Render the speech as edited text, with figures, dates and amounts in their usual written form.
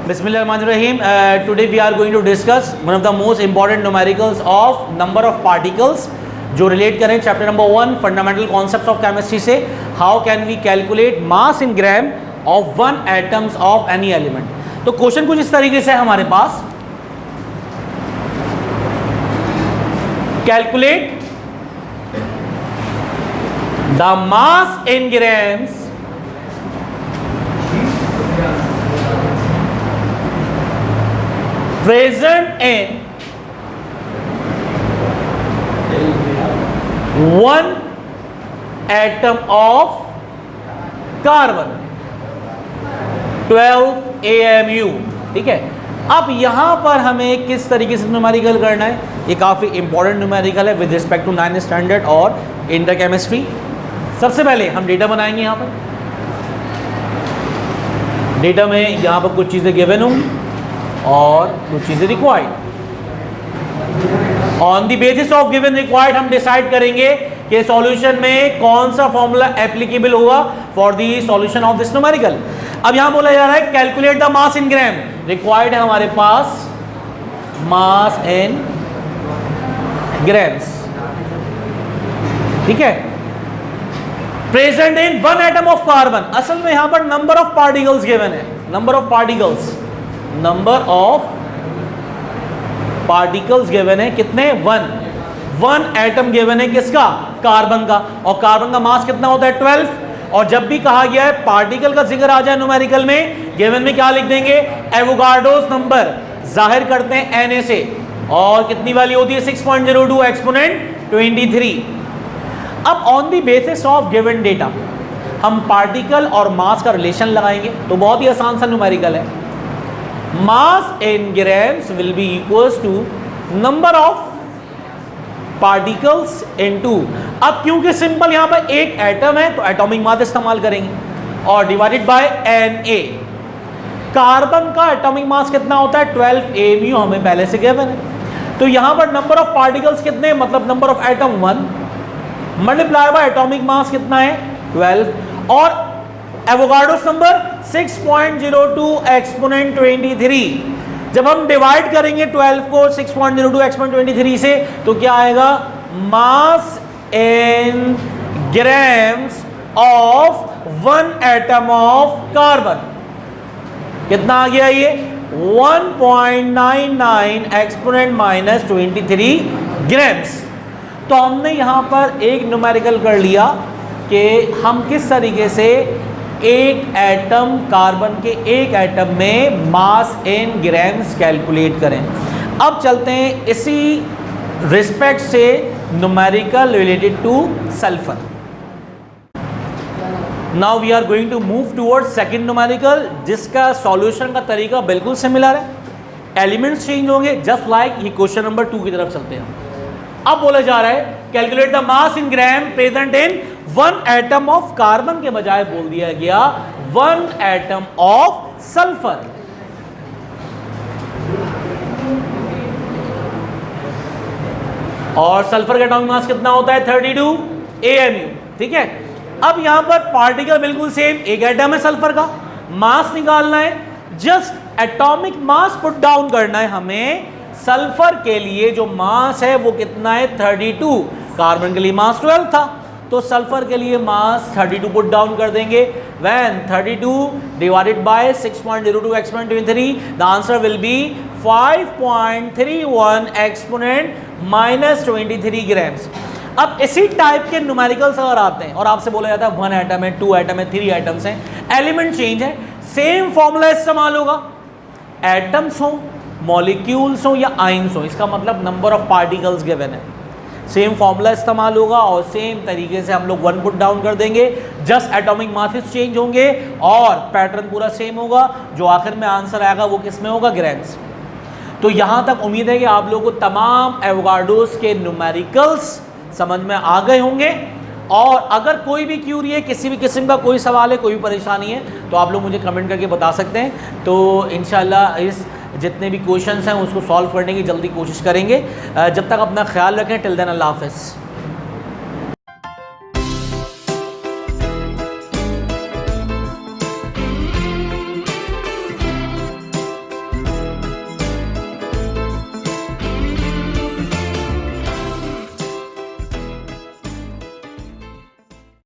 Bismillahirrahmanirrahim. Today we are going to discuss one of the most important numericals of number of particles जो relate करें chapter number 1 fundamental concepts of chemistry से. How can we calculate mass in gram of one atoms of any element. तो question कुछ इस तरीके से है हमारे पास. Calculate the mass in grams present in one atom of carbon 12 AMU. ठीक है. अब यहां पर हमें किस तरीके से न्यूमेरिकल करना है, ये काफ़ी इंपॉर्टेंट न्यूमेरिकल है with respect to 9th standard और इंटर केमिस्ट्री. सबसे पहले हम डेटा बनाएंगे. यहां पर डेटा में यहां पर कुछ चीज़ें गिवन होंगी और कुछ चीजें required. On the basis of given required हम डिसाइड करेंगे कि सॉल्यूशन में कौन सा फॉर्मूला एप्लीकेबल होगा for the solution of this numerical. अब यहां बोला जा रहा है calculate the mass in gram. Required है हमारे पास मास इन ग्राम्स. ठीक है. Present in one atom of carbon. असल में यहां पर नंबर ऑफ पार्टिकल्स गिवन है. नंबर ऑफ पार्टिकल्स गिवन है. कितने? वन एटम गिवन है. किसका? कार्बन का. और कार्बन का मास कितना होता है? 12. और जब भी कहा गया है पार्टिकल का जिक्र आ जाए न्यूमेरिकल में, गिवन में क्या लिख देंगे? एवोगाड्रोस नंबर जाहिर करते हैं Na से. और कितनी वैल्यू होती है? 6.02 एक्सपोनेंट 23. अब on the basis of given data हम पार्टिकल और मास का रिलेशन लगाएंगे. तो बहुत ही आसान सा न्यूमेरिकल है. mass in grams will be equals to number of particles into. अब क्योंकि सिंपल यहां पर एक एटम है तो एटॉमिक मास इस्तेमाल करेंगे और डिवाइडेड बाय Na. कार्बन का एटॉमिक मास कितना होता है? 12 AMU हमें पहले से गिवन है. तो यहां पर नंबर ऑफ पार्टिकल्स कितने, मतलब number of atom 1 multiply by atomic mass कितना है? 12. और एवोगाड्रोस नंबर 6.02 एक्सपोनेंट 23. जब हम डिवाइड करेंगे 12 को 6.02 एक्सपोनेंट 23 से तो क्या आएगा? Mass in grams of one atom of carbon. कितना आ गया ये? 1.99 एक्सपोनेंट माइनस 23 ग्राम्स. तो हमने यहां पर एक न्यूमेरिकल कर लिया कि हम किस तरीके से एक एटम कार्बन के एक एटम में मास इन ग्राम्स कैलकुलेट करें. अब चलते हैं इसी रिस्पेक्ट से numerical related to sulphur. Now we are going to move towards second numerical जिसका सॉल्यूशन का तरीका बिल्कुल सिमिलर है. एलिमेंट्स चेंज होंगे जस्ट लाइक ये क्वेश्चन नंबर 2 की तरफ चलते हैं. अब बोला जा रहा है calculate the mass in gram present in one atom of carbon के बजाय बोल दिया गया वन एटम ऑफ सल्फर. और सल्फर का एटॉमिक मास कितना होता है? 32 AMU. ठीक है. अब यहां पर पार्टिकल बिल्कुल सेम, एक एटम है सल्फर का. मास निकालना है, just atomic mass put down करना है हमें. सल्फर के लिए जो मास है वो कितना है? 32. कार्बन के लिए मास 12 था तो सल्फर के लिए मास 32 पुट डाउन कर देंगे. When 32 divided by 6.02 exponent 23 the answer will be 5.31 exponent minus 23 grams. अब इसी टाइप के न्यूमेरिकल्स अगर आते हैं और आपसे बोला जाता है 1 एटम है, 2 एटम है, 3 एटम्स हैं, एलिमेंट चेंज है, सेम फॉर्मूला इस्तेमाल होगा. एटम्स हो, मॉलिक्यूल्स हो या आयंस हो, इसका मतलब नंबर ऑफ पार्टिकल्स गिवन है. सेम फॉर्मूला इस्तेमाल होगा और सेम तरीके से हम लोग 1 पुट डाउन कर देंगे. जस्ट एटॉमिक मासेस चेंज होंगे और पैटर्न पूरा सेम होगा. जो आखिर में आंसर आएगा वो किस में होगा? ग्राम्स. तो यहां तक उम्मीद है कि आप लोगों को तमाम एवोगाड्रोस के न्यूमेरिकल्स समझ में आ गए होंगे. और अगर कोई भी क्यूरी है, किसी भी किस्म का कोई सवाल है, कोई भी परेशानी है तो आप लोग मुझे कमेंट करके बता सकते हैं. तो इंशाल्लाह इस जितने भी क्वेश्चंस हैं उसको सॉल्व करने की जल्दी कोशिश करेंगे. जब तक अपना ख्याल रखें. टिल देन अल्लाह हाफ़िज़.